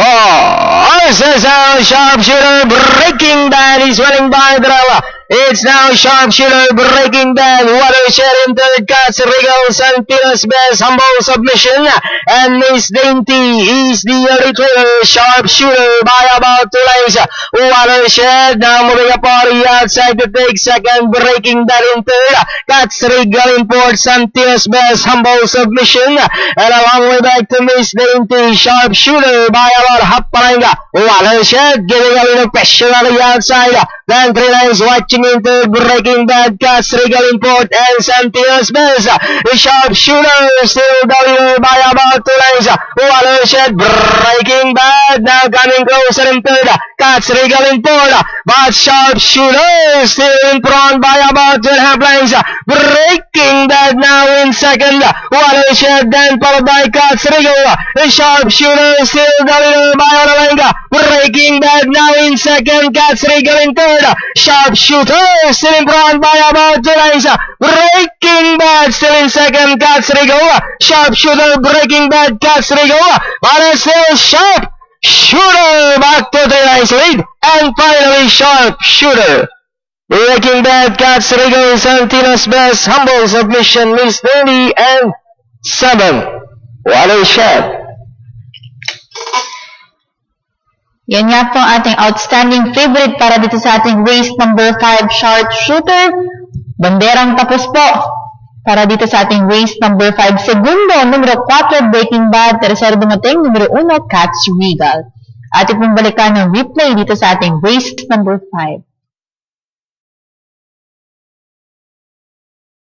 Oh, this is a sharpshooter Breaking Bad. He's winning by the level. It's now sharpshooter Breaking Bad. Watershed in third, cuts Regal Santinos best humble submission. And Miss Dainty is the early trailer. Sharpshooter by about 2 lengths. Watershed now moving up on the outside to take second. Breaking Bad in third. Cuts Regal in fourth. Santinos best humble submission. And a long way back to Miss Dainty. Sharpshooter by about half palanga. Watershed giving a little pressure on the outside. Then 3 lengths watching into Breaking Bad, cuts Regal in fourth, and Santinos best. The sharpshooter still down by about 2 lengths. Watershed Breaking Bad now coming closer in third, cuts Regal in fourth, but sharpshooter still in front by about 2.5 lengths. Breaking Bad now in second. Watershed then followed by cuts Regal. The sharpshooter still down by a length. Breaking Bad now in second, cuts Regal in third. Sharpshooter still in front by about 2 lengths. Breaking Bad still in second, cuts Regal. Sharpshooter Breaking Bad, cuts Regal. But it's still Sharpshooter back to 3 lengths lead. And finally Sharpshooter Breaking Bad, cuts Regal. Santinos best humble submission, Miss 30 and 7. Watershed. Yan nga po ang ating outstanding favorite para dito sa ating race number 5, Sharpshooter. Banderang tapos po para dito sa ating race number 5. Segundo, numero 4, Breaking Bad. Tercero dumating, numero 1, Cuts Regal. Ating pong balikan ng replay dito sa ating race number 5.